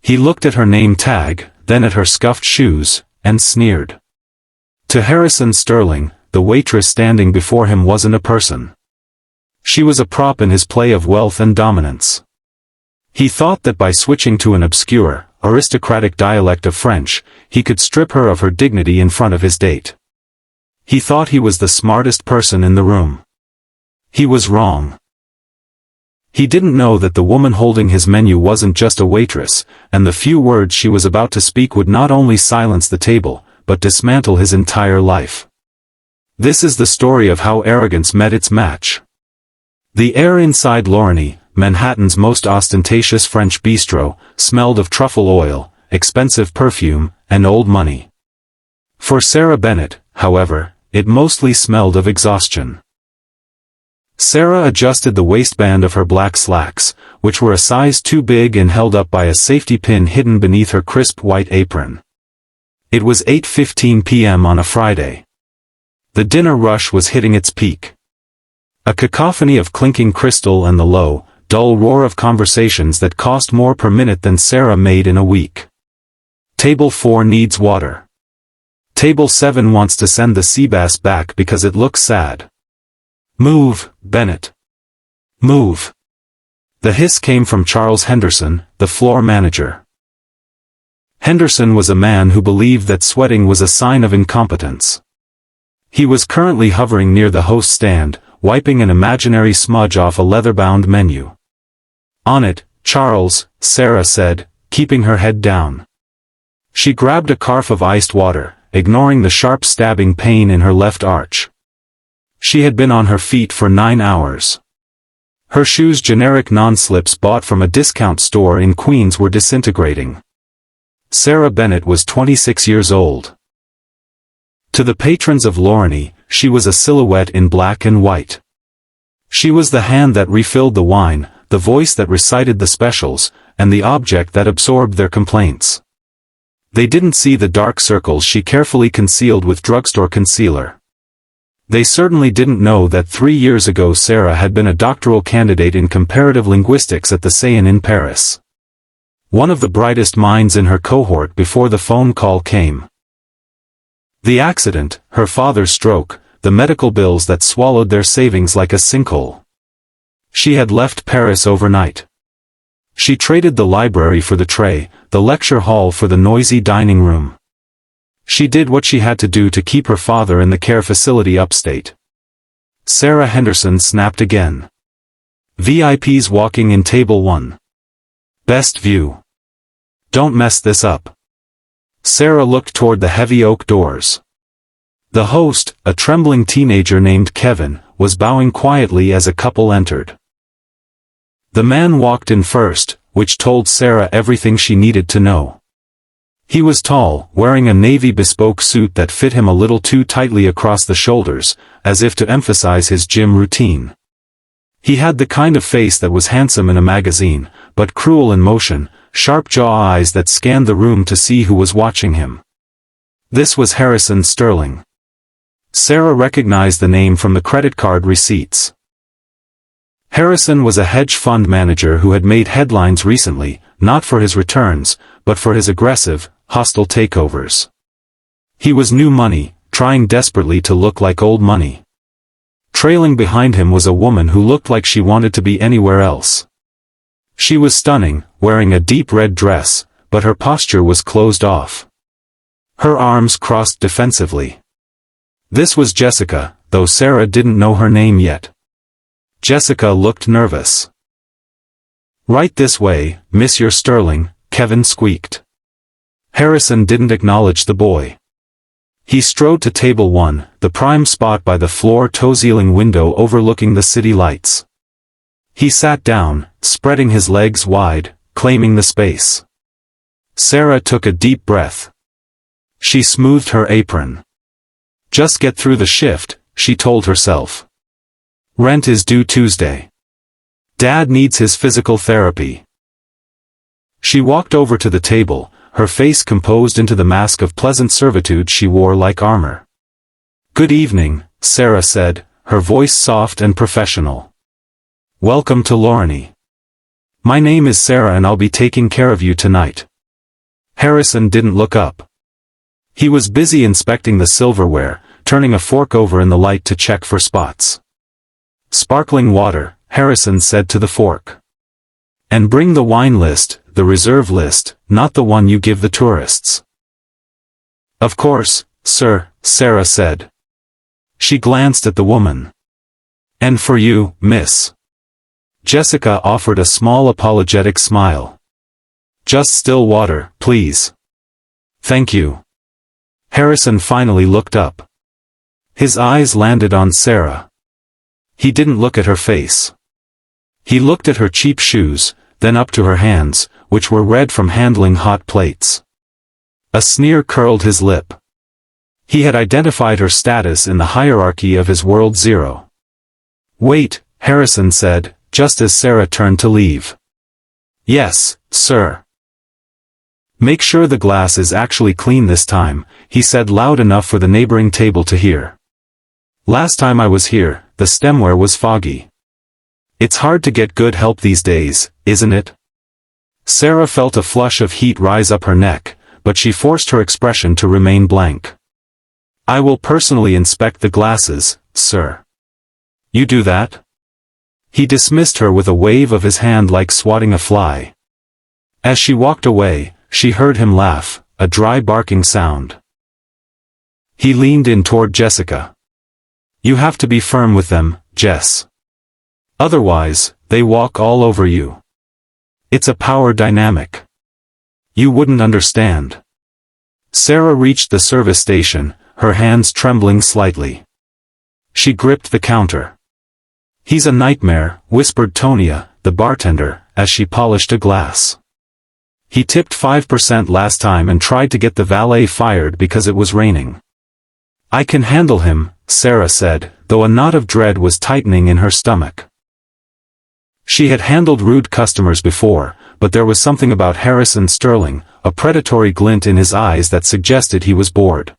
He looked at her name tag, then at her scuffed shoes, and sneered. To Harrison Sterling, the waitress standing before him wasn't a person. She was a prop in his play of wealth and dominance. He thought that by switching to an obscure, aristocratic dialect of French, he could strip her of her dignity in front of his date. He thought he was the smartest person in the room. He was wrong. He didn't know that the woman holding his menu wasn't just a waitress, and the few words she was about to speak would not only silence the table, but dismantle his entire life. This is the story of how arrogance met its match. The air inside Loranie, Manhattan's most ostentatious French bistro, smelled of truffle oil, expensive perfume, and old money. For Sarah Bennett, however, it mostly smelled of exhaustion. Sarah adjusted the waistband of her black slacks, which were a size too big and held up by a safety pin hidden beneath her crisp white apron. It was 8:15 p.m. on a Friday. The dinner rush was hitting its peak. A cacophony of clinking crystal and the low, dull roar of conversations that cost more per minute than Sarah made in a week. Table 4 needs water. Table 7 wants to send the sea bass back because it looks sad. Move, Bennett. Move. The hiss came from Charles Henderson, the floor manager. Henderson was a man who believed that sweating was a sign of incompetence. He was currently hovering near the host stand, wiping an imaginary smudge off a leather-bound menu. On it, Charles, Sarah said, keeping her head down. She grabbed a carafe of iced water, ignoring the sharp stabbing pain in her left arch. She had been on her feet for 9 hours. Her shoes, generic non-slips bought from a discount store in Queens, were disintegrating. Sarah Bennett was 26 years old. To the patrons of Loranie, she was a silhouette in black and white. She was the hand that refilled the wine, the voice that recited the specials, and the object that absorbed their complaints. They didn't see the dark circles she carefully concealed with drugstore concealer. They certainly didn't know that 3 years ago Sarah had been a doctoral candidate in comparative linguistics at the Seine in Paris. One of the brightest minds in her cohort before the phone call came. The accident, her father's stroke, the medical bills that swallowed their savings like a sinkhole. She had left Paris overnight. She traded the library for the tray, the lecture hall for the noisy dining room. She did what she had to do to keep her father in the care facility upstate. Sarah Henderson snapped again. VIPs walking in table 1. Best view. Don't mess this up. Sarah looked toward the heavy oak doors. The host, a trembling teenager named Kevin, was bowing quietly as a couple entered. The man walked in first, which told Sarah everything she needed to know. He was tall, wearing a navy bespoke suit that fit him a little too tightly across the shoulders, as if to emphasize his gym routine. He had the kind of face that was handsome in a magazine, but cruel in motion, sharp jaw eyes that scanned the room to see who was watching him. This was Harrison Sterling. Sarah recognized the name from the credit card receipts. Harrison was a hedge fund manager who had made headlines recently, not for his returns, but for his aggressive, hostile takeovers. He was new money, trying desperately to look like old money. Trailing behind him was a woman who looked like she wanted to be anywhere else. She was stunning, wearing a deep red dress, but her posture was closed off. Her arms crossed defensively. This was Jessica, though Sarah didn't know her name yet. Jessica looked nervous. "Right this way, Monsieur Sterling," Kevin squeaked. Harrison didn't acknowledge the boy. He strode to table 1, the prime spot by the floor-to-ceiling window overlooking the city lights. He sat down, spreading his legs wide, claiming the space. Sarah took a deep breath. She smoothed her apron. "Just get through the shift," she told herself. "Rent is due Tuesday. Dad needs his physical therapy." She walked over to the table, her face composed into the mask of pleasant servitude she wore like armor. "Good evening," Sarah said, her voice soft and professional. "Welcome to Loranie. My name is Sarah and I'll be taking care of you tonight." Harrison didn't look up. He was busy inspecting the silverware, turning a fork over in the light to check for spots. "Sparkling water," Harrison said to the fork. "And bring the wine list, the reserve list, not the one you give the tourists." "Of course, sir," Sarah said. She glanced at the woman. "And for you, miss." Jessica offered a small apologetic smile. "Just still water, please." "Thank you." Harrison finally looked up. His eyes landed on Sarah. He didn't look at her face. He looked at her cheap shoes, then up to her hands, which were red from handling hot plates. A sneer curled his lip. He had identified her status in the hierarchy of his world zero. "Wait," Harrison said, just as Sarah turned to leave. "Yes, sir." "Make sure the glass is actually clean this time," he said loud enough for the neighboring table to hear. "Last time I was here, the stemware was foggy. It's hard to get good help these days, isn't it?" Sarah felt a flush of heat rise up her neck, but she forced her expression to remain blank. "I will personally inspect the glasses, sir." "You do that?" He dismissed her with a wave of his hand like swatting a fly. As she walked away, she heard him laugh, a dry barking sound. He leaned in toward Jessica. "You have to be firm with them, Jess. Otherwise, they walk all over you. It's a power dynamic. You wouldn't understand." Sarah reached the service station, her hands trembling slightly. She gripped the counter. "He's a nightmare," whispered Tonia, the bartender, as she polished a glass. "He tipped 5% last time and tried to get the valet fired because it was raining." "I can handle him," Sarah said, though a knot of dread was tightening in her stomach. She had handled rude customers before, but there was something about Harrison Sterling, a predatory glint in his eyes that suggested he was bored.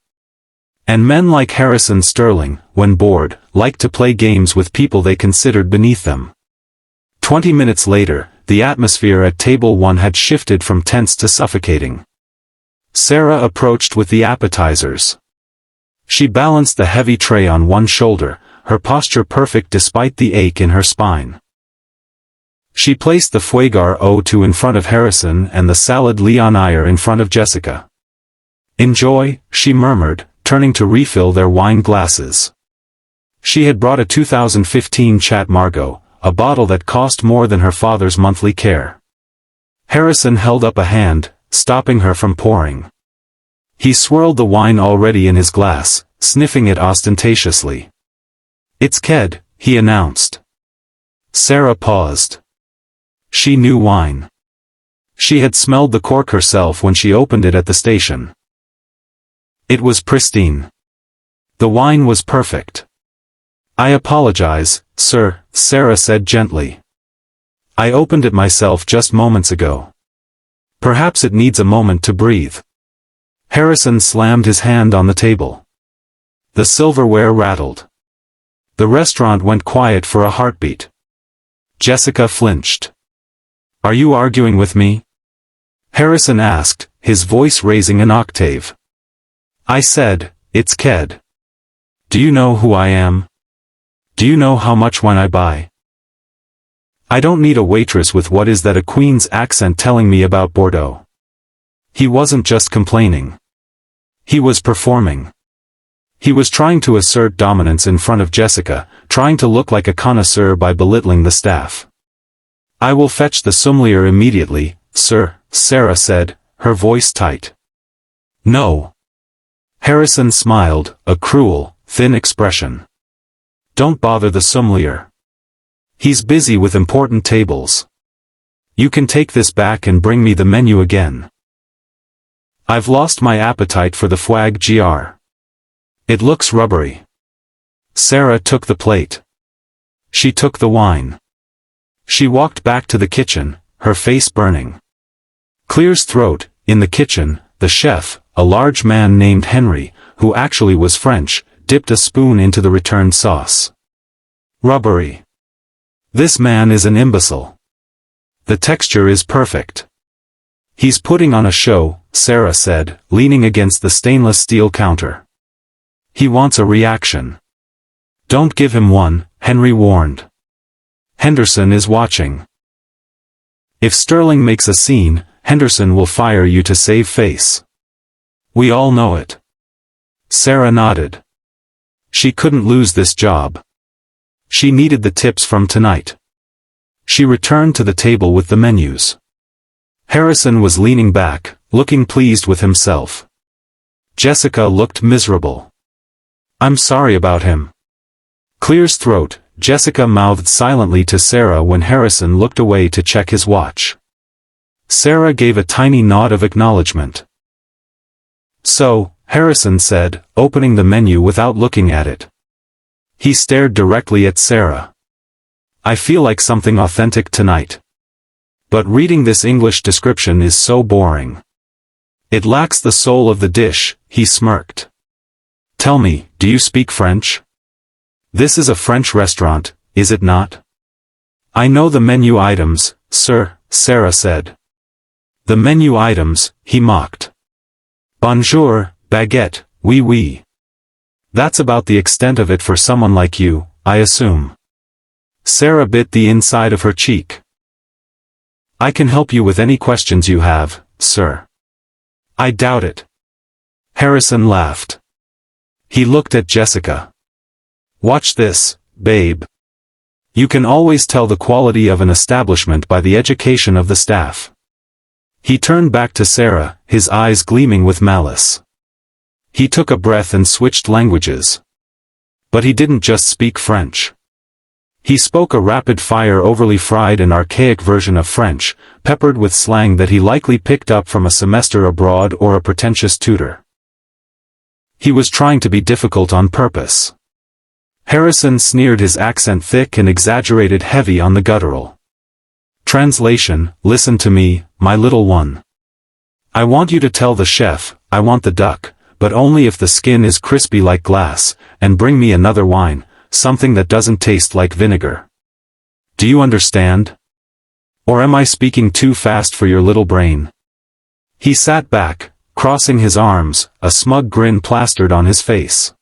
And men like Harrison Sterling, when bored, liked to play games with people they considered beneath them. 20 minutes later, the atmosphere at Table 1 had shifted from tense to suffocating. Sarah approached with the appetizers. She balanced the heavy tray on one shoulder, her posture perfect despite the ache in her spine. She placed the Fuegar O2 in front of Harrison and the salad Leon-Iyer in front of Jessica. "Enjoy," she murmured, turning to refill their wine glasses. She had brought a 2015 Chat Margaux, a bottle that cost more than her father's monthly care. Harrison held up a hand, stopping her from pouring. He swirled the wine already in his glass, sniffing it ostentatiously. "It's Ked," he announced. Sarah paused. She knew wine. She had smelled the cork herself when she opened it at the station. It was pristine. The wine was perfect. "I apologize, sir," Sarah said gently. "I opened it myself just moments ago. Perhaps it needs a moment to breathe." Harrison slammed his hand on the table. The silverware rattled. The restaurant went quiet for a heartbeat. Jessica flinched. "Are you arguing with me?" Harrison asked, his voice raising an octave. "I said, it's Ked. Do you know who I am? Do you know how much wine I buy? I don't need a waitress with what is that a queen's accent telling me about Bordeaux." He wasn't just complaining. He was performing. He was trying to assert dominance in front of Jessica, trying to look like a connoisseur by belittling the staff. "I will fetch the sommelier immediately, sir," Sarah said, her voice tight. "No." Harrison smiled, a cruel, thin expression. "Don't bother the sommelier. He's busy with important tables. You can take this back and bring me the menu again. I've lost my appetite for the foie gras. It looks rubbery." Sarah took the plate. She took the wine. She walked back to the kitchen, her face burning. Clear's throat. In the kitchen, the chef, a large man named Henry, who actually was French, dipped a spoon into the returned sauce. "Rubbery. This man is an imbecile. The texture is perfect. He's putting on a show," Sarah said, leaning against the stainless steel counter. He wants a reaction. Don't give him one, Henry warned. Henderson is watching. If Sterling makes a scene, Henderson will fire you to save face. We all know it. Sarah nodded. She couldn't lose this job. She needed the tips from tonight. She returned to the table with the menus. Harrison was leaning back, looking pleased with himself. Jessica looked miserable. I'm sorry about him. Clear's throat, Jessica mouthed silently to Sarah when Harrison looked away to check his watch. Sarah gave a tiny nod of acknowledgement. So, Harrison said, opening the menu without looking at it. He stared directly at Sarah. I feel like something authentic tonight. But reading this English description is so boring. It lacks the soul of the dish, he smirked. Tell me, do you speak French? This is a French restaurant, is it not? I know the menu items, sir, Sarah said. The menu items, he mocked. Bonjour, baguette, oui oui. That's about the extent of it for someone like you, I assume. Sarah bit the inside of her cheek. I can help you with any questions you have, sir. I doubt it. Harrison laughed. He looked at Jessica. Watch this, babe. You can always tell the quality of an establishment by the education of the staff. He turned back to Sarah, his eyes gleaming with malice. He took a breath and switched languages. But he didn't just speak French. He spoke a rapid-fire, overly fried and archaic version of French, peppered with slang that he likely picked up from a semester abroad or a pretentious tutor. He was trying to be difficult on purpose. Harrison sneered, his accent thick and exaggerated, heavy on the guttural. Translation: listen to me, my little one. I want you to tell the chef, I want the duck, but only if the skin is crispy like glass, and bring me another wine, something that doesn't taste like vinegar. Do you understand? Or am I speaking too fast for your little brain? He sat back, crossing his arms, a smug grin plastered on his face.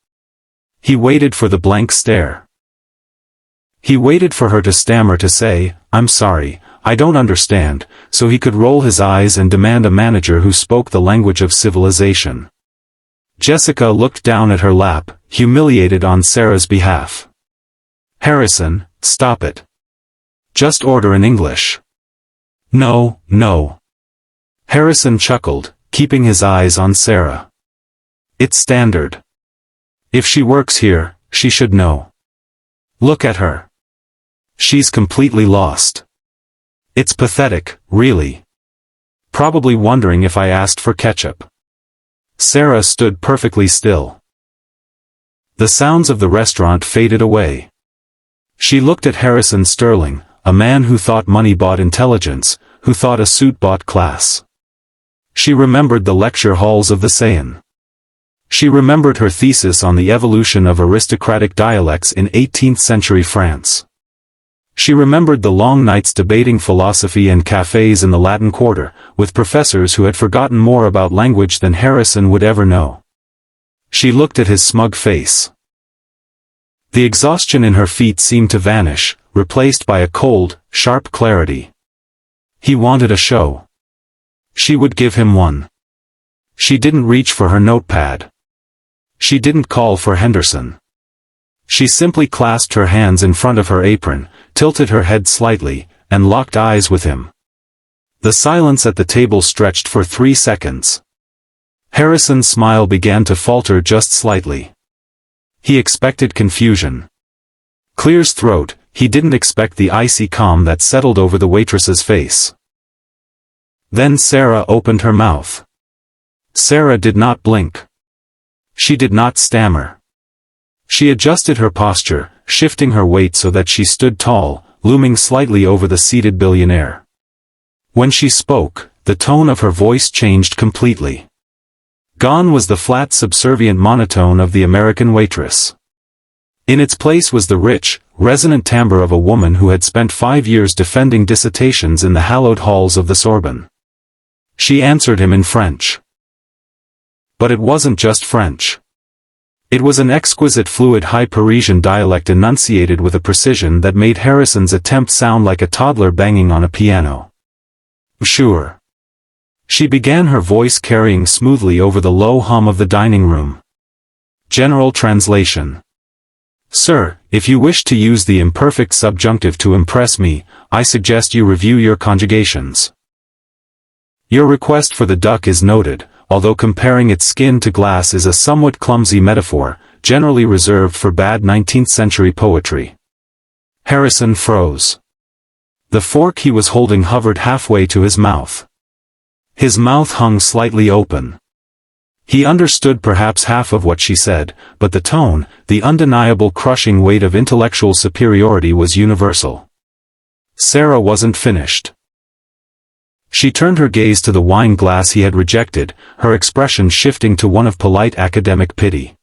He waited for the blank stare. He waited for her to stammer to say, I'm sorry, I don't understand, so he could roll his eyes and demand a manager who spoke the language of civilization. Jessica looked down at her lap, humiliated on Sarah's behalf. Harrison, stop it. Just order in English. No, no. Harrison chuckled, keeping his eyes on Sarah. It's standard. If she works here, she should know. Look at her. She's completely lost. It's pathetic, really. Probably wondering if I asked for ketchup. Sarah stood perfectly still. The sounds of the restaurant faded away. She looked at Harrison Sterling, a man who thought money bought intelligence, who thought a suit bought class. She remembered the lecture halls of the Seine. She remembered her thesis on the evolution of aristocratic dialects in 18th century France. She remembered the long nights debating philosophy in cafes in the Latin Quarter, with professors who had forgotten more about language than Harrison would ever know. She looked at his smug face. The exhaustion in her feet seemed to vanish, replaced by a cold, sharp clarity. He wanted a show. She would give him one. She didn't reach for her notepad. She didn't call for Henderson. She simply clasped her hands in front of her apron, tilted her head slightly, and locked eyes with him. The silence at the table stretched for 3 seconds. Harrison's smile began to falter just slightly. He expected confusion. Clear's throat, he didn't expect the icy calm that settled over the waitress's face. Then Sarah opened her mouth. Sarah did not blink. She did not stammer. She adjusted her posture, shifting her weight so that she stood tall, looming slightly over the seated billionaire. When she spoke, the tone of her voice changed completely. Gone was the flat, subservient monotone of the American waitress. In its place was the rich, resonant timbre of a woman who had spent 5 years defending dissertations in the hallowed halls of the Sorbonne. She answered him in French. But it wasn't just French. It was an exquisite fluid high Parisian dialect enunciated with a precision that made Harrison's attempt sound like a toddler banging on a piano. Sure. She began, her voice carrying smoothly over the low hum of the dining room. General translation. Sir, if you wish to use the imperfect subjunctive to impress me, I suggest you review your conjugations. Your request for the duck is noted, although comparing its skin to glass is a somewhat clumsy metaphor, generally reserved for bad 19th century poetry. Harrison froze. The fork he was holding hovered halfway to his mouth. His mouth hung slightly open. He understood perhaps half of what she said, but the tone, the undeniable crushing weight of intellectual superiority was universal. Sarah wasn't finished. She turned her gaze to the wine glass he had rejected, her expression shifting to one of polite academic pity.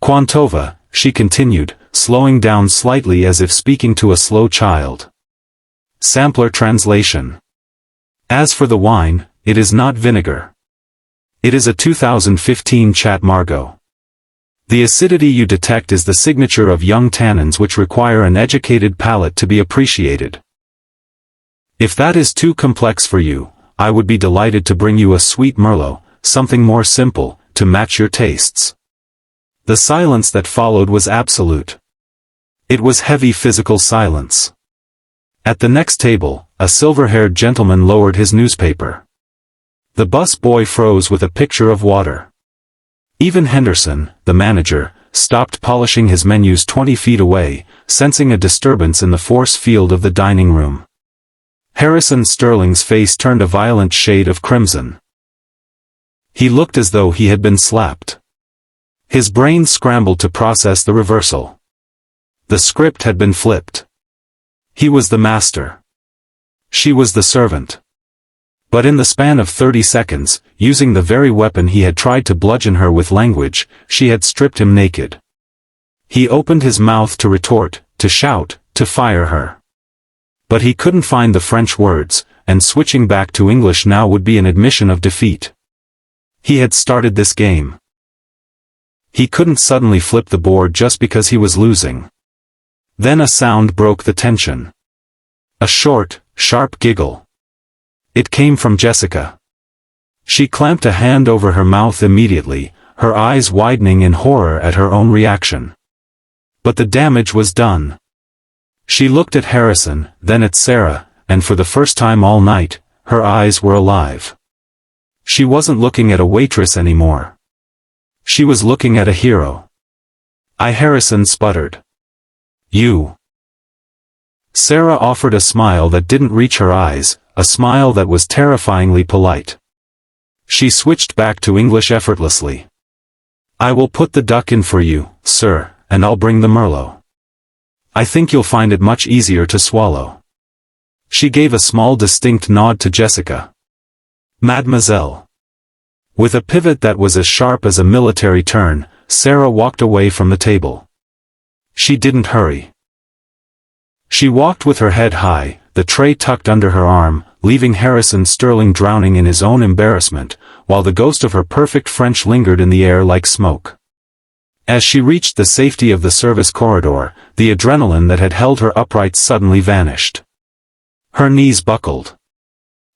Quantova, she continued, slowing down slightly as if speaking to a slow child. Sampler translation. As for the wine, it is not vinegar. It is a 2015 Chat Margaux. The acidity you detect is the signature of young tannins which require an educated palate to be appreciated. If that is too complex for you, I would be delighted to bring you a sweet Merlot, something more simple, to match your tastes. The silence that followed was absolute. It was heavy physical silence. At the next table, a silver-haired gentleman lowered his newspaper. The bus boy froze with a pitcher of water. Even Henderson, the manager, stopped polishing his menus 20 feet away, sensing a disturbance in the force field of the dining room. Harrison Sterling's face turned a violent shade of crimson. He looked as though he had been slapped. His brain scrambled to process the reversal. The script had been flipped. He was the master. She was the servant. But in the span of 30 seconds, using the very weapon he had tried to bludgeon her with language, she had stripped him naked. He opened his mouth to retort, to shout, to fire her. But he couldn't find the French words, and switching back to English now would be an admission of defeat. He had started this game. He couldn't suddenly flip the board just because he was losing. Then a sound broke the tension. A short, sharp giggle. It came from Jessica. She clamped a hand over her mouth immediately, her eyes widening in horror at her own reaction. But the damage was done. She looked at Harrison, then at Sarah, and for the first time all night, her eyes were alive. She wasn't looking at a waitress anymore. She was looking at a hero. Harrison sputtered. You. Sarah offered a smile that didn't reach her eyes, a smile that was terrifyingly polite. She switched back to English effortlessly. I will put the duck in for you, sir, and I'll bring the Merlot. I think you'll find it much easier to swallow. She gave a small distinct nod to Jessica. Mademoiselle. With a pivot that was as sharp as a military turn, Sarah walked away from the table. She didn't hurry. She walked with her head high, the tray tucked under her arm, leaving Harrison Sterling drowning in his own embarrassment, while the ghost of her perfect French lingered in the air like smoke. As she reached the safety of the service corridor, the adrenaline that had held her upright suddenly vanished. Her knees buckled.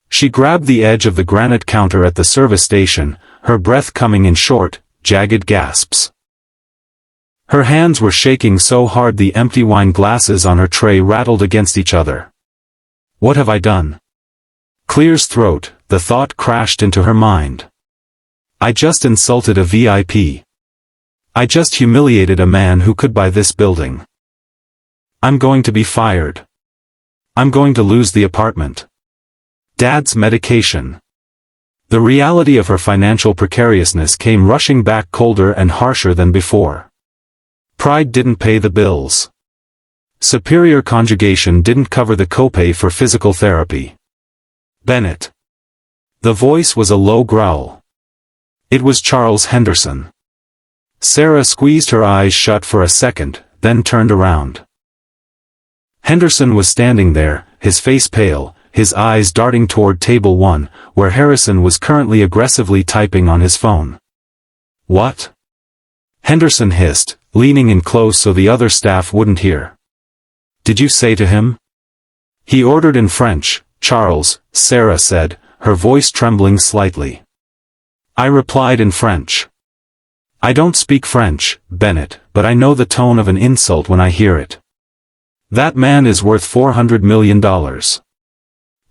She grabbed the edge of the granite counter at the service station, her breath coming in short, jagged gasps. Her hands were shaking so hard the empty wine glasses on her tray rattled against each other. What have I done? Clear's throat, the thought crashed into her mind. I just insulted a VIP. I just humiliated a man who could buy this building. I'm going to be fired. I'm going to lose the apartment. Dad's medication. The reality of her financial precariousness came rushing back colder and harsher than before. Pride didn't pay the bills. Superior conjugation didn't cover the copay for physical therapy. Bennett. The voice was a low growl. It was Charles Henderson. Sarah squeezed her eyes shut for a second, then turned around. Henderson was standing there, his face pale, his eyes darting toward table 1, where Harrison was currently aggressively typing on his phone. "What?" Henderson hissed, leaning in close so the other staff wouldn't hear. "Did you say to him?" "He ordered in French, Charles," Sarah said, her voice trembling slightly. "I replied in French. I don't speak French, Bennett, but I know the tone of an insult when I hear it. That man is worth $400 million.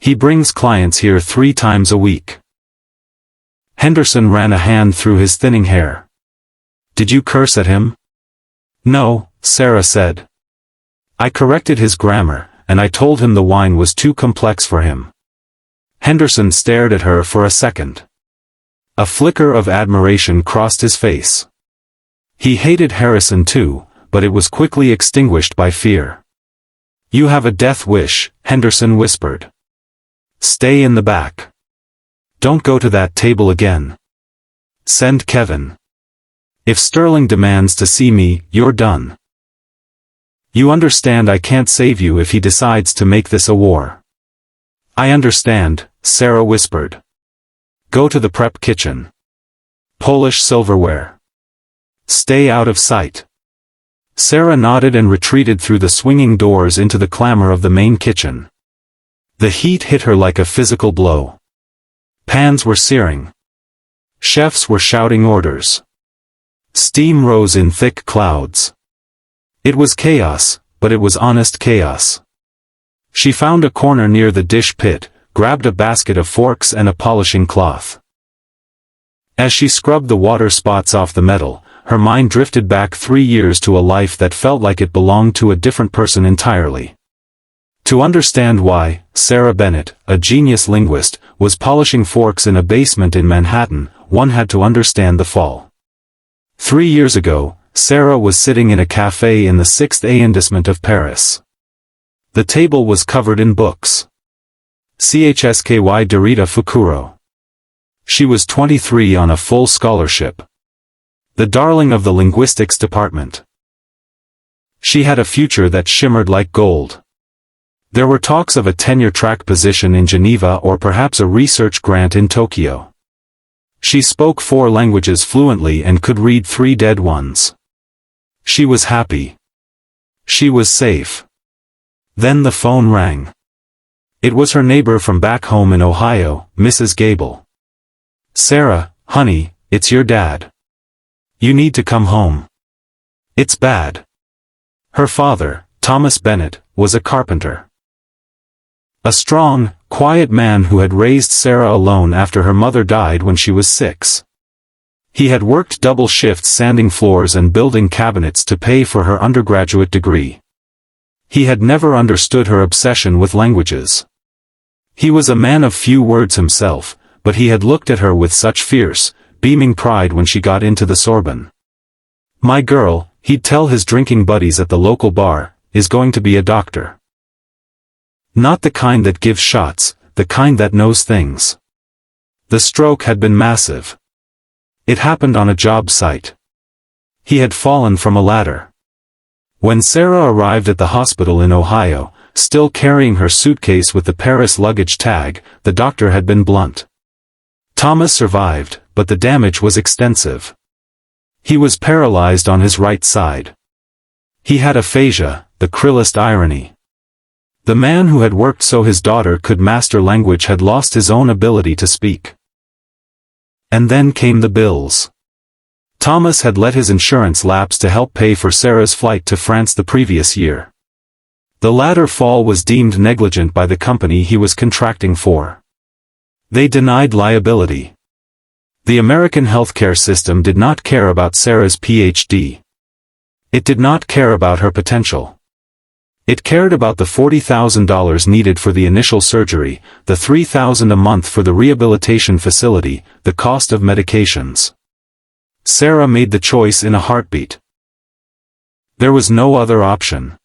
He brings clients here 3 times a week." Henderson ran a hand through his thinning hair. "Did you curse at him?" "No," Sarah said. "I corrected his grammar, and I told him the wine was too complex for him." Henderson stared at her for a second. A flicker of admiration crossed his face. He hated Harrison too, but it was quickly extinguished by fear. "You have a death wish," Henderson whispered. "Stay in the back. Don't go to that table again. Send Kevin. If Sterling demands to see me, you're done. You understand I can't save you if he decides to make this a war." "I understand," Sarah whispered. "Go to the prep kitchen. Polish silverware. Stay out of sight." Sarah nodded and retreated through the swinging doors into the clamor of the main kitchen. The heat hit her like a physical blow. Pans were searing. Chefs were shouting orders. Steam rose in thick clouds. It was chaos, but it was honest chaos. She found a corner near the dish pit, grabbed a basket of forks and a polishing cloth. As she scrubbed the water spots off the metal, her mind drifted back 3 years to a life that felt like it belonged to a different person entirely. To understand why, Sarah Bennett, a genius linguist, was polishing forks in a basement in Manhattan, one had to understand the fall. 3 years ago, Sarah was sitting in a café in the 6th arrondissement of Paris. The table was covered in books. Chsky Derrida Fukuro. She was 23 on a full scholarship. The darling of the linguistics department. She had a future that shimmered like gold. There were talks of a tenure-track position in Geneva or perhaps a research grant in Tokyo. She spoke 4 languages fluently and could read 3 dead ones. She was happy. She was safe. Then the phone rang. It was her neighbor from back home in Ohio, Mrs. Gable. "Sarah, honey, it's your dad. You need to come home. It's bad." Her father, Thomas Bennett, was a carpenter. A strong, quiet man who had raised Sarah alone after her mother died when she was 6. He had worked double shifts sanding floors and building cabinets to pay for her undergraduate degree. He had never understood her obsession with languages. He was a man of few words himself, but he had looked at her with such fierce, beaming pride when she got into the Sorbonne. "My girl," he'd tell his drinking buddies at the local bar, "is going to be a doctor. Not the kind that gives shots, the kind that knows things." The stroke had been massive. It happened on a job site. He had fallen from a ladder. When Sarah arrived at the hospital in Ohio, still carrying her suitcase with the Paris luggage tag, the doctor had been blunt. Thomas survived, but the damage was extensive. He was paralyzed on his right side. He had aphasia, the cruelest irony. The man who had worked so his daughter could master language had lost his own ability to speak. And then came the bills. Thomas had let his insurance lapse to help pay for Sarah's flight to France the previous year. The latter fall was deemed negligent by the company he was contracting for. They denied liability. The American healthcare system did not care about Sarah's PhD. It did not care about her potential. It cared about the $40,000 needed for the initial surgery, the $3,000 a month for the rehabilitation facility, the cost of medications. Sarah made the choice in a heartbeat. There was no other option.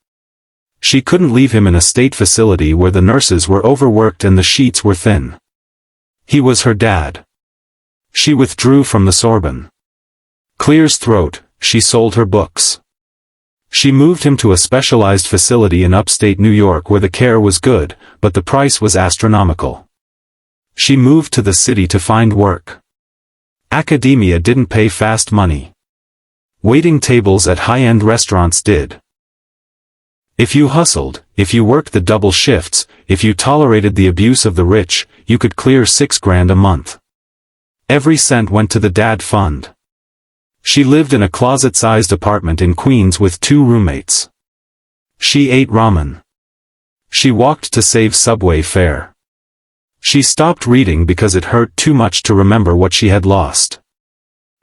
She couldn't leave him in a state facility where the nurses were overworked and the sheets were thin. He was her dad. She withdrew from the Sorbonne. Clear's throat, she sold her books. She moved him to a specialized facility in upstate New York where the care was good, but the price was astronomical. She moved to the city to find work. Academia didn't pay fast money. Waiting tables at high-end restaurants did. If you hustled, if you worked the double shifts, if you tolerated the abuse of the rich, you could clear $6,000 a month. Every cent went to the dad fund. She lived in a closet-sized apartment in Queens with 2 roommates. She ate ramen. She walked to save subway fare. She stopped reading because it hurt too much to remember what she had lost.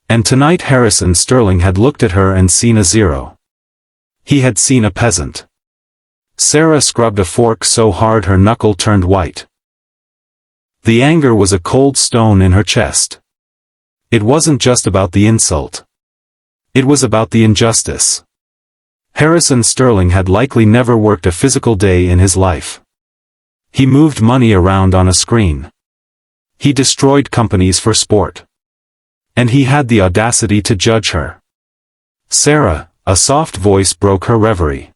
And tonight Harrison Sterling had looked at her and seen a zero. He had seen a peasant. Sarah scrubbed a fork so hard her knuckle turned white. The anger was a cold stone in her chest. It wasn't just about the insult. It was about the injustice. Harrison Sterling had likely never worked a physical day in his life. He moved money around on a screen. He destroyed companies for sport. And he had the audacity to judge her. Sarah, a soft voice broke her reverie.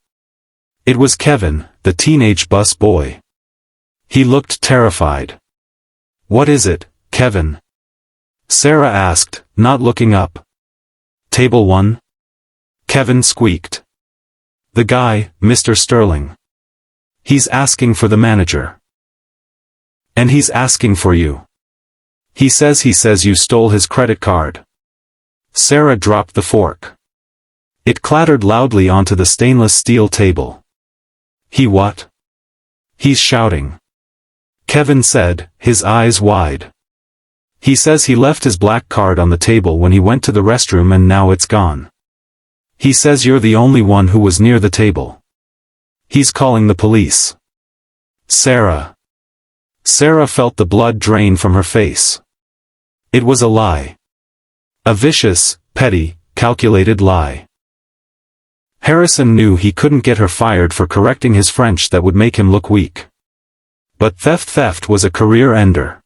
It was Kevin, the teenage bus boy. He looked terrified. "What is it, Kevin?" Sarah asked, not looking up. "Table 1?" Kevin squeaked. "The guy, Mr. Sterling. He's asking for the manager. And he's asking for you. He says you stole his credit card." Sarah dropped the fork. It clattered loudly onto the stainless steel table. "He what?" "He's shouting," Kevin said, his eyes wide. "He says he left his black card on the table when he went to the restroom and now it's gone. He says you're the only one who was near the table. He's calling the police." Sarah. Sarah felt the blood drain from her face. It was a lie. A vicious, petty, calculated lie. Harrison knew he couldn't get her fired for correcting his French that would make him look weak. But theft was a career ender.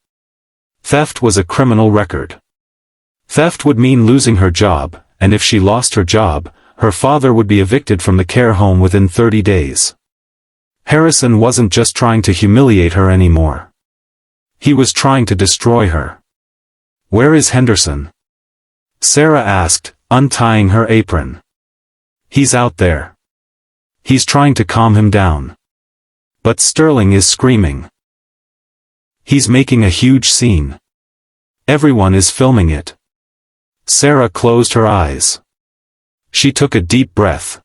Theft was a criminal record. Theft would mean losing her job, and if she lost her job, her father would be evicted from the care home within 30 days. Harrison wasn't just trying to humiliate her anymore. He was trying to destroy her. "Where is Henderson?" Sarah asked, untying her apron. "He's out there. He's trying to calm him down. But Sterling is screaming. He's making a huge scene. Everyone is filming it." Sarah closed her eyes. She took a deep breath.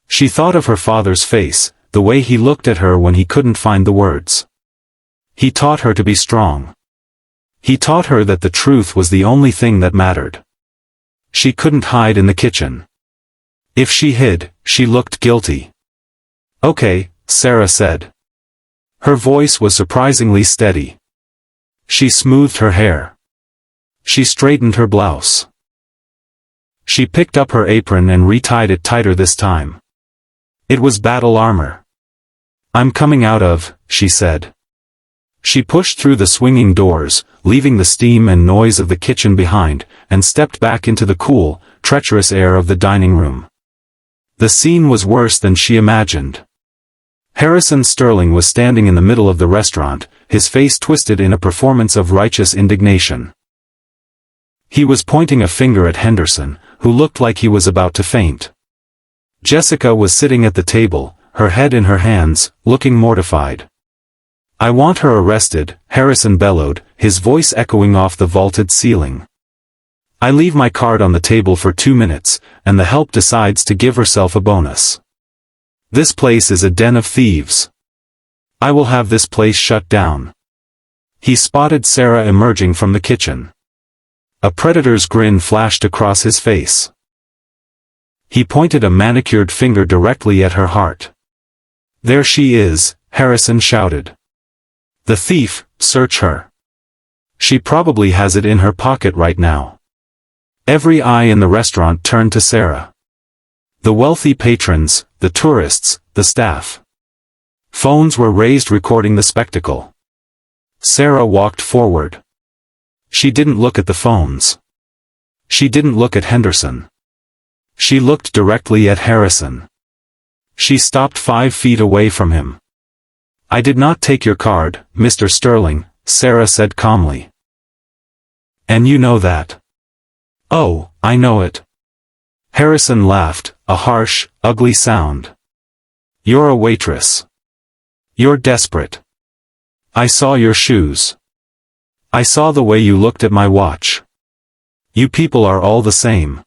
She thought of her father's face, the way he looked at her when he couldn't find the words. He taught her to be strong. He taught her that the truth was the only thing that mattered. She couldn't hide in the kitchen. If she hid, she looked guilty. "Okay," Sarah said. Her voice was surprisingly steady. She smoothed her hair. She straightened her blouse. She picked up her apron and retied it tighter this time. It was battle armor. "I'm coming out of," she said. She pushed through the swinging doors, leaving the steam and noise of the kitchen behind, and stepped back into the cool, treacherous air of the dining room. The scene was worse than she imagined. Harrison Sterling was standing in the middle of the restaurant, his face twisted in a performance of righteous indignation. He was pointing a finger at Henderson, who looked like he was about to faint. Jessica was sitting at the table, her head in her hands, looking mortified. "I want her arrested," Harrison bellowed, his voice echoing off the vaulted ceiling. "I leave my card on the table for 2 minutes, and the help decides to give herself a bonus. This place is a den of thieves. I will have this place shut down." He spotted Sarah emerging from the kitchen. A predator's grin flashed across his face. He pointed a manicured finger directly at her heart. "There she is," Harrison shouted. "The thief, search her. She probably has it in her pocket right now." Every eye in the restaurant turned to Sarah. The wealthy patrons, the tourists, the staff. Phones were raised recording the spectacle. Sarah walked forward. She didn't look at the phones. She didn't look at Henderson. She looked directly at Harrison. She stopped 5 feet away from him. "I did not take your card, Mr. Sterling," Sarah said calmly. "And you know that." "Oh, I know it." Harrison laughed, a harsh, ugly sound. "You're a waitress. You're desperate. I saw your shoes. I saw the way you looked at my watch. You people are all the same.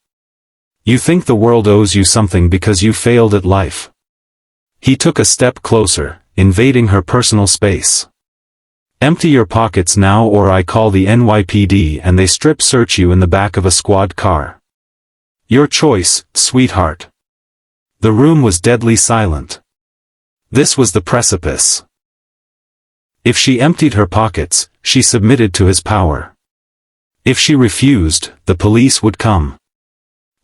You think the world owes you something because you failed at life." He took a step closer, invading her personal space. "Empty your pockets now or I call the NYPD and they strip search you in the back of a squad car. Your choice, sweetheart." The room was deadly silent. This was the precipice. If she emptied her pockets, she submitted to his power. If she refused, the police would come.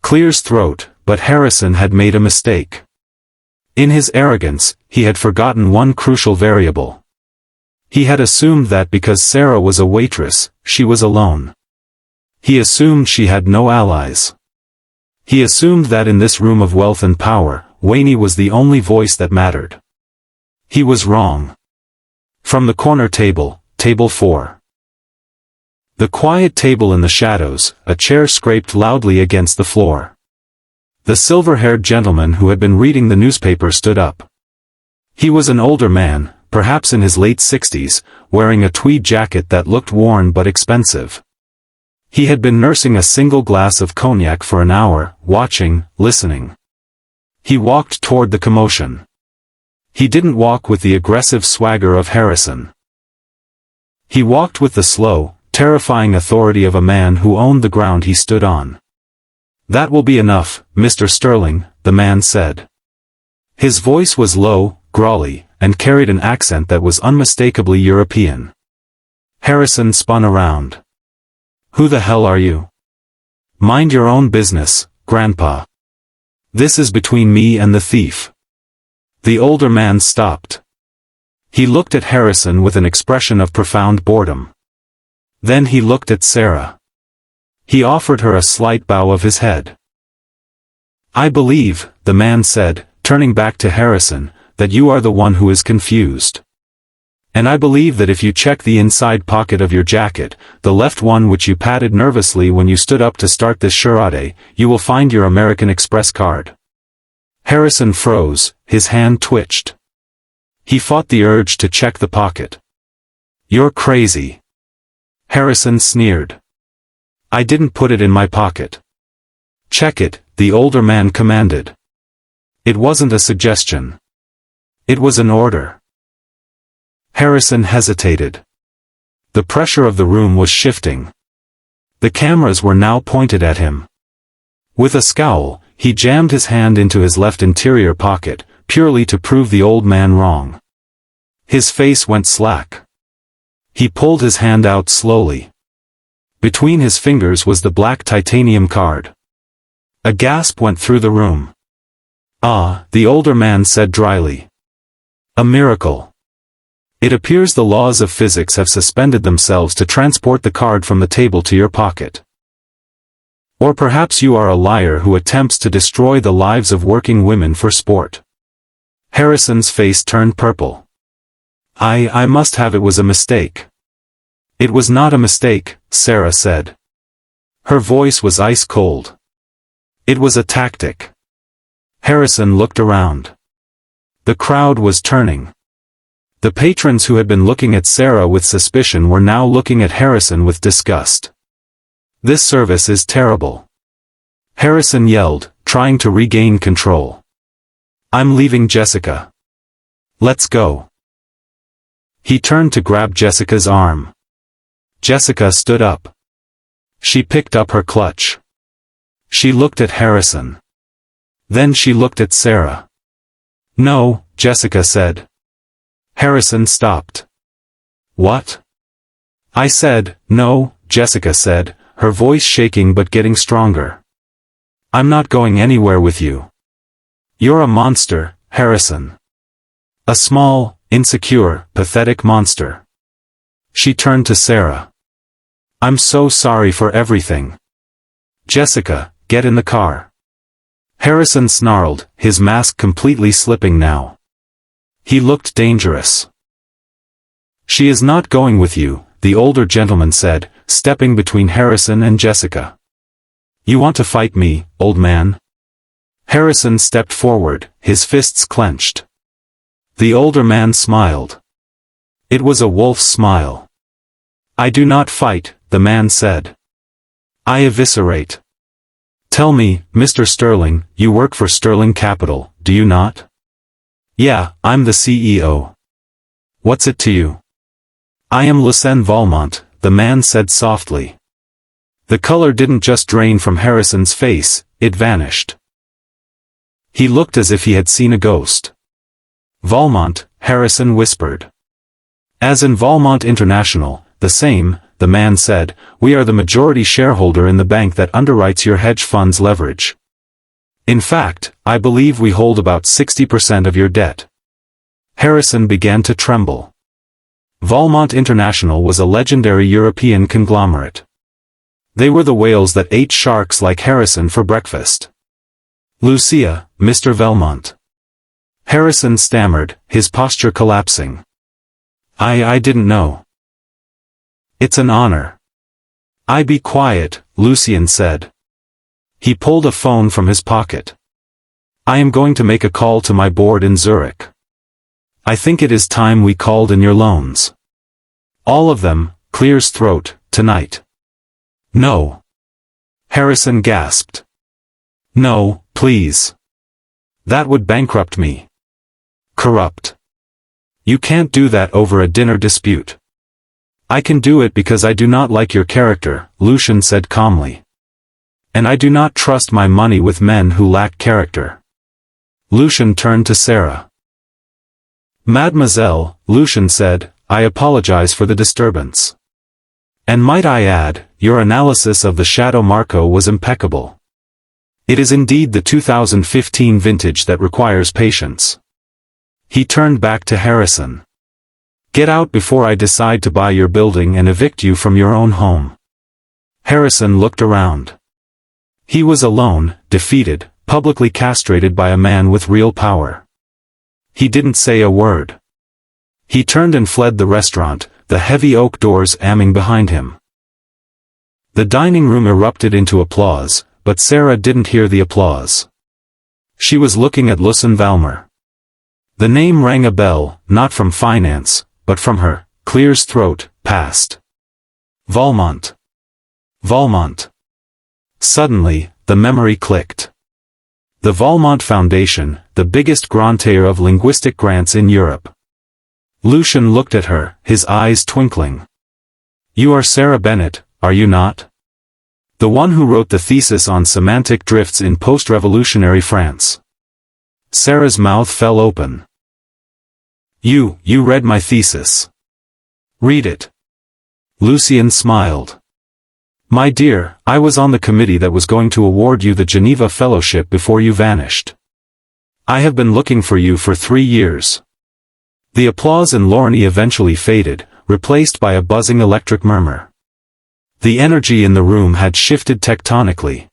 Clear's throat, but Harrison had made a mistake. In his arrogance, he had forgotten one crucial variable. He had assumed that because Sarah was a waitress, she was alone. He assumed she had no allies. He assumed that in this room of wealth and power, Wayne was the only voice that mattered. He was wrong. From the corner table, table 4. The quiet table in the shadows, a chair scraped loudly against the floor. The silver-haired gentleman who had been reading the newspaper stood up. He was an older man, perhaps in his late 60s, wearing a tweed jacket that looked worn but expensive. He had been nursing a single glass of cognac for an hour, watching, listening. He walked toward the commotion. He didn't walk with the aggressive swagger of Harrison. He walked with the slow, terrifying authority of a man who owned the ground he stood on. "That will be enough, Mr. Sterling," the man said. His voice was low, growly, and carried an accent that was unmistakably European. Harrison spun around. "Who the hell are you?" "Mind your own business, Grandpa. This is between me and the thief." The older man stopped. He looked at Harrison with an expression of profound boredom. Then he looked at Sarah. He offered her a slight bow of his head. "I believe," the man said, turning back to Harrison, "that you are the one who is confused. And I believe that if you check the inside pocket of your jacket, the left one which you patted nervously when you stood up to start this charade, you will find your American Express card." Harrison froze, his hand twitched. He fought the urge to check the pocket. "You're crazy." Harrison sneered. "I didn't put it in my pocket." "Check it," the older man commanded. It wasn't a suggestion. It was an order. Harrison hesitated. The pressure of the room was shifting. The cameras were now pointed at him. With a scowl, he jammed his hand into his left interior pocket, purely to prove the old man wrong. His face went slack. He pulled his hand out slowly. Between his fingers was the black titanium card. A gasp went through the room. "Ah," the older man said dryly. "A miracle. It appears the laws of physics have suspended themselves to transport the card from the table to your pocket. Or perhaps you are a liar who attempts to destroy the lives of working women for sport." Harrison's face turned purple. I must have it was a mistake." "It was not a mistake," Sarah said. Her voice was ice cold. "It was a tactic." Harrison looked around. The crowd was turning. The patrons who had been looking at Sarah with suspicion were now looking at Harrison with disgust. "This service is terrible," Harrison yelled, trying to regain control. "I'm leaving Jessica. Let's go." He turned to grab Jessica's arm. Jessica stood up. She picked up her clutch. She looked at Harrison. Then she looked at Sarah. "No," Jessica said. Harrison stopped. "What?" "I said, no," Jessica said, her voice shaking but getting stronger. "I'm not going anywhere with you. You're a monster, Harrison. A small, insecure, pathetic monster." She turned to Sarah. "I'm so sorry for everything. Jessica, get in the car." Harrison snarled, his mask completely slipping now. He looked dangerous. She is not going with you, the older gentleman said, stepping between Harrison and Jessica. You want to fight me, old man? Harrison stepped forward, his fists clenched. The older man smiled. It was a wolf's smile. I do not fight, the man said. I eviscerate. Tell me, Mr. Sterling, you work for Sterling Capital, do you not? Yeah, I'm the CEO. What's it to you? I am Lucien Valmont, the man said softly. The color didn't just drain from Harrison's face, it vanished. He looked as if he had seen a ghost. Valmont, Harrison whispered. As in Valmont International, the same, the man said, we are the majority shareholder in the bank that underwrites your hedge fund's leverage. In fact, I believe we hold about 60% of your debt. Harrison began to tremble. Valmont International was a legendary European conglomerate. They were the whales that ate sharks like Harrison for breakfast. Lucia, Mr. Valmont. Harrison stammered, his posture collapsing. I didn't know. It's an honor. I be quiet, Lucien said. He pulled a phone from his pocket. I am going to make a call to my board in Zurich. I think it is time we called in your loans. All of them, clear's throat, tonight. No. Harrison gasped. No, please. That would bankrupt me. Corrupt. You can't do that over a dinner dispute. I can do it because I do not like your character, Lucien said calmly. And I do not trust my money with men who lack character. Lucien turned to Sarah. Mademoiselle, Lucien said, I apologize for the disturbance. And might I add, your analysis of the Shadow Marco was impeccable. It is indeed the 2015 vintage that requires patience. He turned back to Harrison. Get out before I decide to buy your building and evict you from your own home. Harrison looked around. He was alone, defeated, publicly castrated by a man with real power. He didn't say a word. He turned and fled the restaurant, the heavy oak doors slamming behind him. The dining room erupted into applause, but Sarah didn't hear the applause. She was looking at Lucien Valmer. The name rang a bell, not from finance, but from her, clear's throat, past. Valmont. Valmont. Suddenly, the memory clicked. The Valmont Foundation, the biggest grantor of linguistic grants in Europe. Lucien looked at her, his eyes twinkling. You are Sarah Bennett, are you not? The one who wrote the thesis on semantic drifts in post-revolutionary France. Sarah's mouth fell open. You read my thesis. Read it. Lucien smiled. My dear, I was on the committee that was going to award you the Geneva Fellowship before you vanished. I have been looking for you for 3 years. The applause in Lorny eventually faded, replaced by a buzzing electric murmur. The energy in the room had shifted tectonically.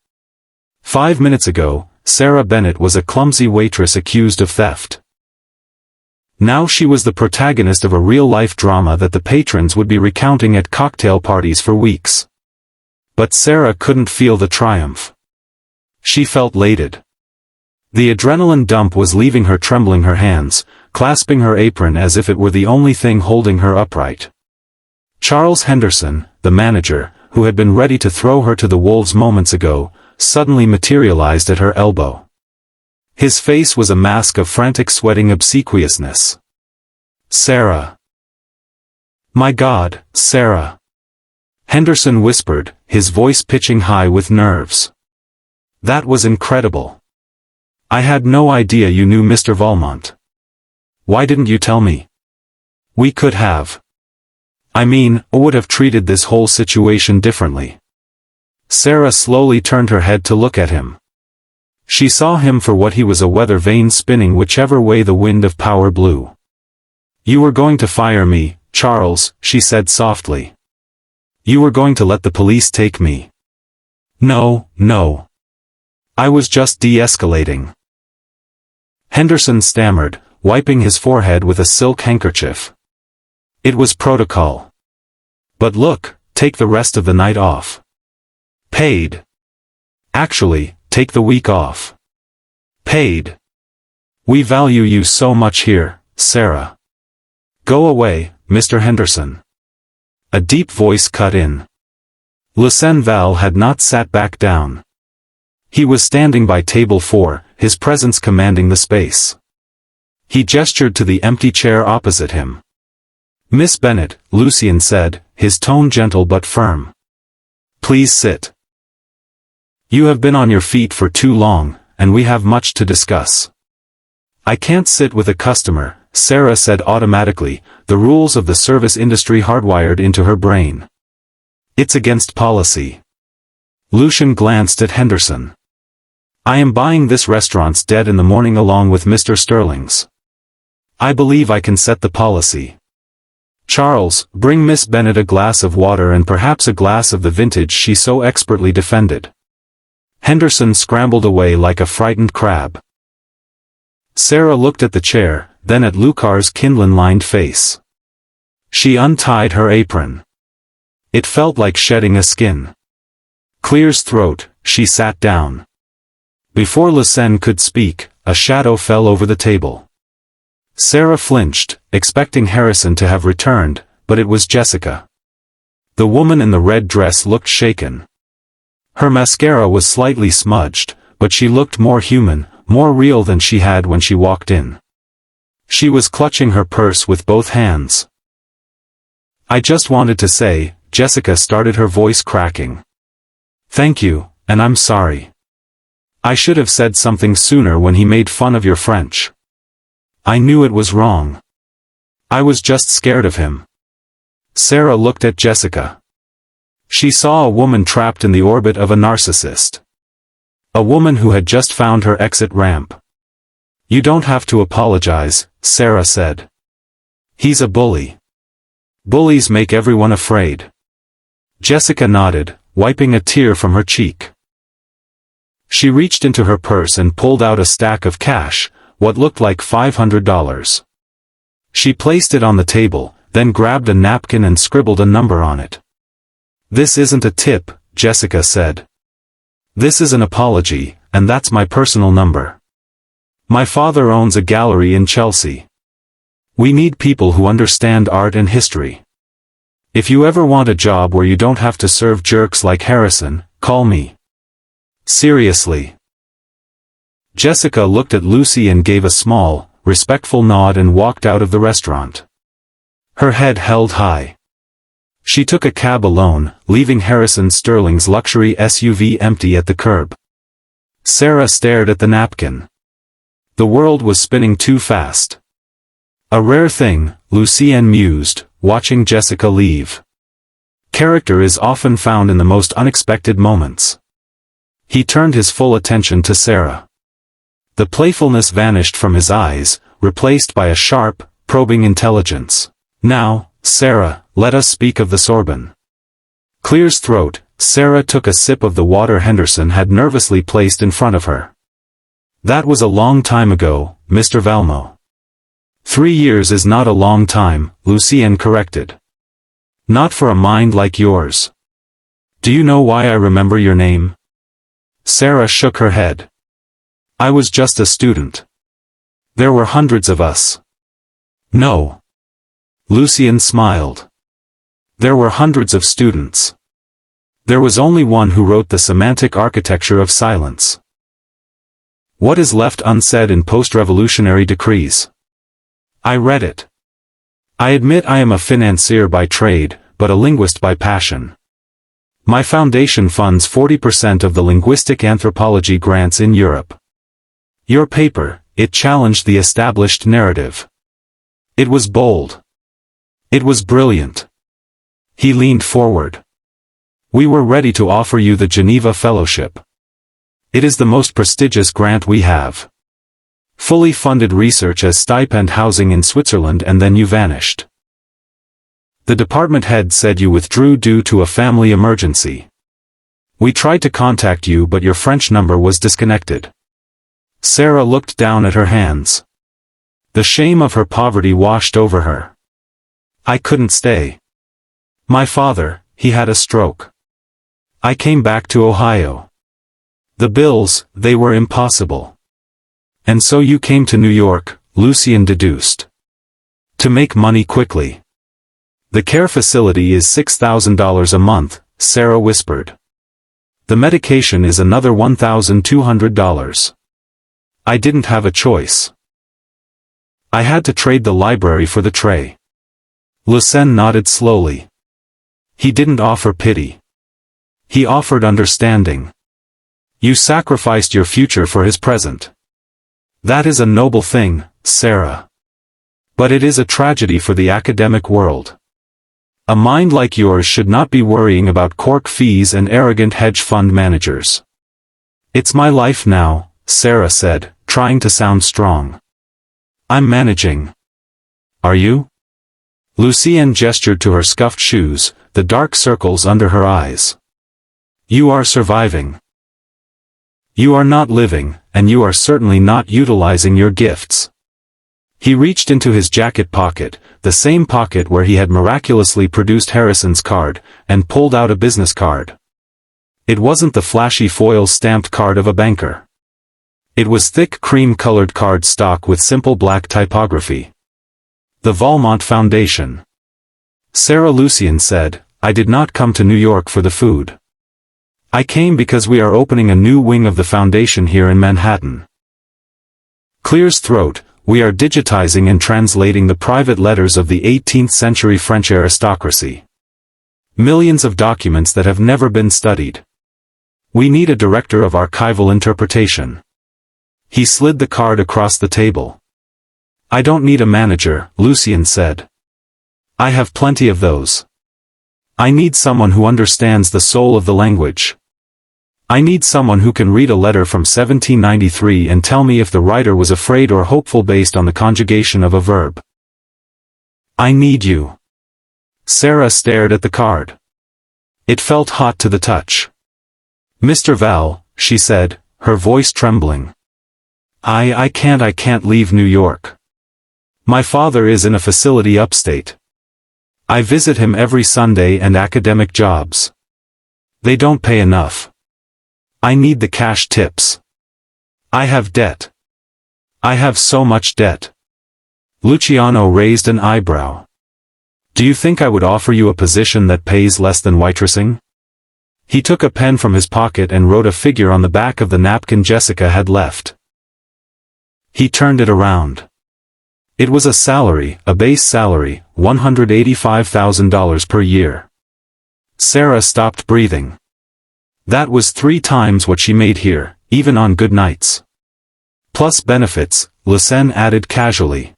5 minutes ago, Sarah Bennett was a clumsy waitress accused of theft. Now she was the protagonist of a real-life drama that the patrons would be recounting at cocktail parties for weeks. But Sarah couldn't feel the triumph. She felt elated. The adrenaline dump was leaving her, trembling her hands, clasping her apron as if it were the only thing holding her upright. Charles Henderson, the manager, who had been ready to throw her to the wolves moments ago, suddenly materialized at her elbow. His face was a mask of frantic sweating obsequiousness. Sarah. My God, Sarah. Henderson whispered, his voice pitching high with nerves. That was incredible. I had no idea you knew Mr. Valmont. Why didn't you tell me? We could have. I would have treated this whole situation differently. Sarah slowly turned her head to look at him. She saw him for what he was, a weather vane spinning whichever way the wind of power blew. You were going to fire me, Charles, she said softly. You were going to let the police take me. No. I was just de-escalating. Henderson stammered, wiping his forehead with a silk handkerchief. It was protocol. But look, take the rest of the night off. Paid. Actually, take the week off. Paid. We value you so much here, Sarah. Go away, Mr. Henderson. A deep voice cut in. Lucien Val had not sat back down. He was standing by table 4, his presence commanding the space. He gestured to the empty chair opposite him. Miss Bennet, Lucien said, his tone gentle but firm. Please sit. You have been on your feet for too long, and we have much to discuss. I can't sit with a customer, Sarah said automatically, the rules of the service industry hardwired into her brain. It's against policy. Lucien glanced at Henderson. I am buying this restaurant's dead in the morning along with Mr. Sterling's. I believe I can set the policy. Charles, bring Miss Bennet a glass of water and perhaps a glass of the vintage she so expertly defended. Henderson scrambled away like a frightened crab. Sarah looked at the chair, then at Lucar's kindling-lined face. She untied her apron. It felt like shedding a skin. Clear's throat, she sat down. Before Lucien could speak, a shadow fell over the table. Sarah flinched, expecting Harrison to have returned, but it was Jessica. The woman in the red dress looked shaken. Her mascara was slightly smudged, but she looked more human, more real than she had when she walked in. She was clutching her purse with both hands. I just wanted to say, Jessica started, her voice cracking. Thank you, and I'm sorry. I should have said something sooner when he made fun of your French. I knew it was wrong. I was just scared of him. Sarah looked at Jessica. She saw a woman trapped in the orbit of a narcissist. A woman who had just found her exit ramp. You don't have to apologize, Sarah said. He's a bully. Bullies make everyone afraid. Jessica nodded, wiping a tear from her cheek. She reached into her purse and pulled out a stack of cash, what looked like $500. She placed it on the table, then grabbed a napkin and scribbled a number on it. This isn't a tip, Jessica said. This is an apology, and that's my personal number. My father owns a gallery in Chelsea. We need people who understand art and history. If you ever want a job where you don't have to serve jerks like Harrison, call me. Seriously. Jessica looked at Lucy and gave a small, respectful nod and walked out of the restaurant. Her head held high. She took a cab alone, leaving Harrison Sterling's luxury SUV empty at the curb. Sarah stared at the napkin. The world was spinning too fast. A rare thing, Lucien mused, watching Jessica leave. Character is often found in the most unexpected moments. He turned his full attention to Sarah. The playfulness vanished from his eyes, replaced by a sharp, probing intelligence. Now, Sarah, let us speak of the Sorbonne. Clear's throat, Sarah took a sip of the water Henderson had nervously placed in front of her. That was a long time ago, Mr. Valmont. 3 years is not a long time, Lucien corrected. Not for a mind like yours. Do you know why I remember your name? Sarah shook her head. I was just a student. There were hundreds of us. No. Lucien smiled. There were hundreds of students. There was only one who wrote the semantic architecture of silence. What is left unsaid in post-revolutionary decrees? I read it. I admit I am a financier by trade, but a linguist by passion. My foundation funds 40% of the linguistic anthropology grants in Europe. Your paper, it challenged the established narrative. It was bold. It was brilliant. He leaned forward. We were ready to offer you the Geneva Fellowship. It is the most prestigious grant we have. Fully funded research as stipend housing in Switzerland, and then you vanished. The department head said you withdrew due to a family emergency. We tried to contact you but your French number was disconnected. Sarah looked down at her hands. The shame of her poverty washed over her. I couldn't stay. My father, he had a stroke. I came back to Ohio. The bills, they were impossible. And so you came to New York, Lucien deduced. To make money quickly. The care facility is $6,000 a month, Sarah whispered. The medication is another $1,200. I didn't have a choice. I had to trade the library for the tray. Lucien nodded slowly. He didn't offer pity. He offered understanding. You sacrificed your future for his present. That is a noble thing, Sarah. But it is a tragedy for the academic world. A mind like yours should not be worrying about cork fees and arrogant hedge fund managers. It's my life now, Sarah said, trying to sound strong. I'm managing. Are you? Lucien gestured to her scuffed shoes, the dark circles under her eyes. You are surviving. You are not living, and you are certainly not utilizing your gifts. He reached into his jacket pocket, the same pocket where he had miraculously produced Harrison's card, and pulled out a business card. It wasn't the flashy foil-stamped card of a banker. It was thick cream-colored card stock with simple black typography. The Valmont Foundation. Sarah Lucien said, I did not come to New York for the food. I came because we are opening a new wing of the foundation here in Manhattan. Clear's throat. We are digitizing and translating the private letters of the 18th century French aristocracy. Millions of documents that have never been studied. We need a director of archival interpretation. He slid the card across the table. I don't need a manager, Lucien said. I have plenty of those. I need someone who understands the soul of the language. I need someone who can read a letter from 1793 and tell me if the writer was afraid or hopeful based on the conjugation of a verb. I need you. Sarah stared at the card. It felt hot to the touch. Mr. Val, she said, her voice trembling. I can't leave New York. My father is in a facility upstate. I visit him every Sunday and academic jobs. They don't pay enough. I need the cash tips. I have debt. I have so much debt. Luciano raised an eyebrow. Do you think I would offer you a position that pays less than waitressing? He took a pen from his pocket and wrote a figure on the back of the napkin Jessica had left. He turned it around. It was a salary, a base salary, $185,000 per year. Sarah stopped breathing. That was 3 times what she made here, even on good nights. Plus benefits, Lucien added casually.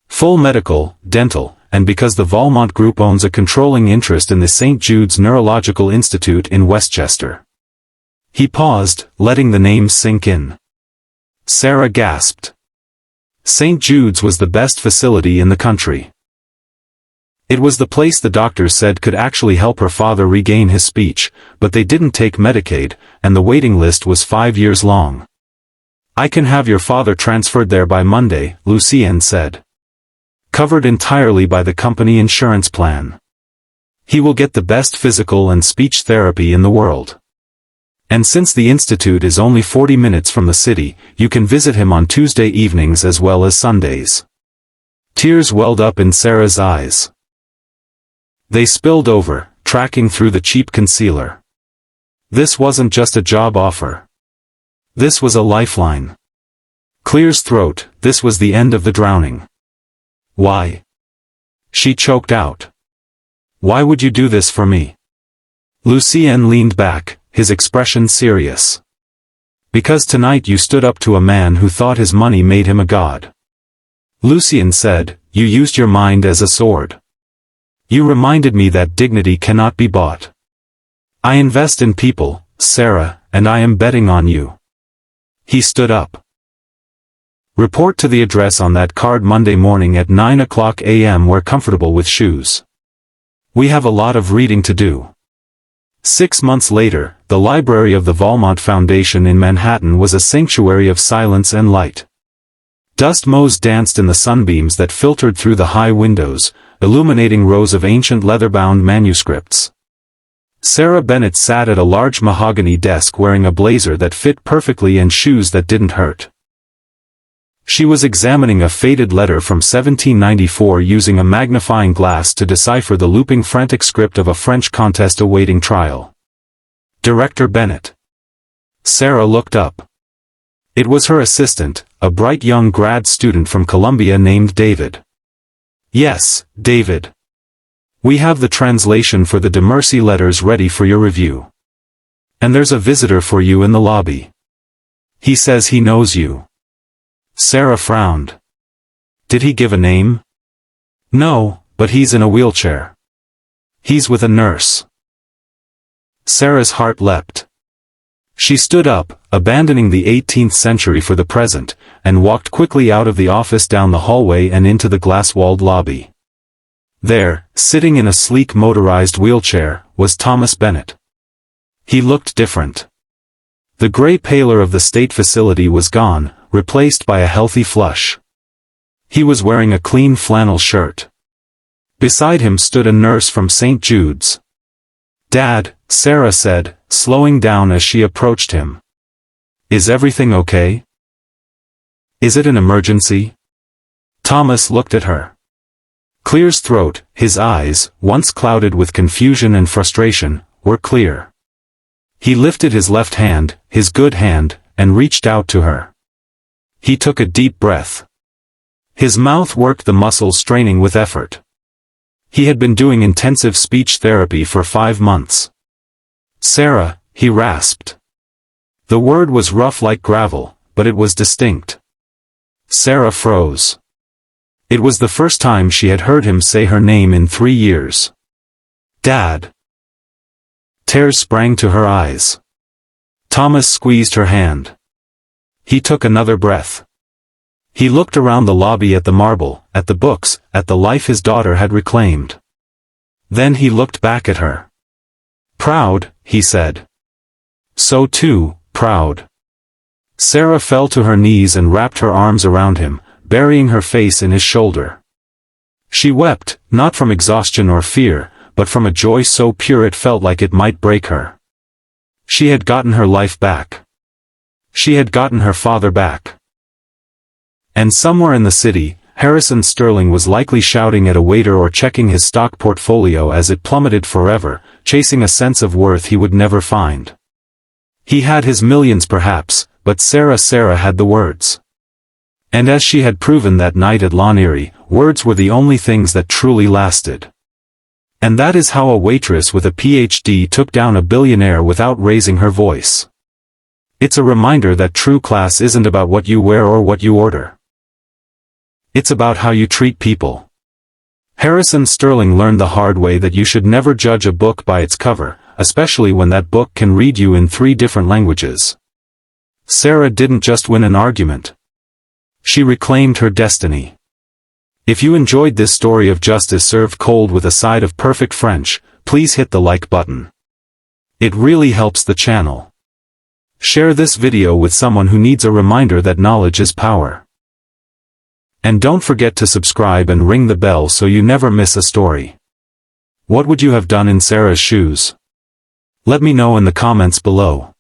Full medical, dental, and because the Valmont Group owns a controlling interest in the St. Jude's Neurological Institute in Westchester. He paused, letting the name sink in. Sarah gasped. St. Jude's was the best facility in the country. It was the place the doctors said could actually help her father regain his speech, but they didn't take Medicaid, and the waiting list was 5 years long. I can have your father transferred there by Monday, Lucien said. Covered entirely by the company insurance plan. He will get the best physical and speech therapy in the world. And since the institute is only 40 minutes from the city, you can visit him on Tuesday evenings as well as Sundays. Tears welled up in Sarah's eyes. They spilled over, tracking through the cheap concealer. This wasn't just a job offer. This was a lifeline. Clear's throat, this was the end of the drowning. Why? She choked out. Why would you do this for me? Lucien leaned back, his expression serious. Because tonight you stood up to a man who thought his money made him a god. Lucien said, you used your mind as a sword. You reminded me that dignity cannot be bought. I invest in people, Sarah, and I am betting on you. He stood up. Report to the address on that card Monday morning at 9:00 a.m. We're comfortable with shoes. We have a lot of reading to do. 6 months later, the library of the Valmont Foundation in Manhattan was a sanctuary of silence and light. Dust motes danced in the sunbeams that filtered through the high windows, illuminating rows of ancient leather-bound manuscripts. Sarah Bennett sat at a large mahogany desk wearing a blazer that fit perfectly and shoes that didn't hurt. She was examining a faded letter from 1794 using a magnifying glass to decipher the looping frantic script of a French contest awaiting trial. Director Bennett. Sarah looked up. It was her assistant, a bright young grad student from Columbia named David. Yes, David. We have the translation for the DeMercy letters ready for your review. And there's a visitor for you in the lobby. He says he knows you. Sarah frowned. Did he give a name? No, but he's in a wheelchair. He's with a nurse. Sarah's heart leapt. She stood up, abandoning the 18th century for the present, and walked quickly out of the office down the hallway and into the glass-walled lobby. There, sitting in a sleek motorized wheelchair, was Thomas Bennett. He looked different. The gray pallor of the state facility was gone, replaced by a healthy flush. He was wearing a clean flannel shirt. Beside him stood a nurse from St. Jude's. "Dad," Sarah said, slowing down as she approached him. "Is everything okay? Is it an emergency?" Thomas looked at her. Clear's throat, his eyes, once clouded with confusion and frustration, were clear. He lifted his left hand, his good hand, and reached out to her. He took a deep breath. His mouth worked the muscles straining with effort. He had been doing intensive speech therapy for 5 months. "Sarah," he rasped. The word was rough like gravel, but it was distinct. Sarah froze. It was the first time she had heard him say her name in 3 years. "Dad." Tears sprang to her eyes. Thomas squeezed her hand. He took another breath. He looked around the lobby at the marble, at the books, at the life his daughter had reclaimed. Then he looked back at her. "Proud," he said. "So too, proud." Sarah fell to her knees and wrapped her arms around him, burying her face in his shoulder. She wept, not from exhaustion or fear, but from a joy so pure it felt like it might break her. She had gotten her life back. She had gotten her father back. And somewhere in the city, Harrison Sterling was likely shouting at a waiter or checking his stock portfolio as it plummeted forever, chasing a sense of worth he would never find. He had his millions perhaps, but Sarah had the words. And as she had proven that night at Lawn Erie, words were the only things that truly lasted. And that is how a waitress with a PhD took down a billionaire without raising her voice. It's a reminder that true class isn't about what you wear or what you order. It's about how you treat people. Harrison Sterling learned the hard way that you should never judge a book by its cover, especially when that book can read you in 3 different languages. Sarah didn't just win an argument. She reclaimed her destiny. If you enjoyed this story of justice served cold with a side of perfect French, please hit the like button. It really helps the channel. Share this video with someone who needs a reminder that knowledge is power. And don't forget to subscribe and ring the bell so you never miss a story. What would you have done in Sarah's shoes? Let me know in the comments below.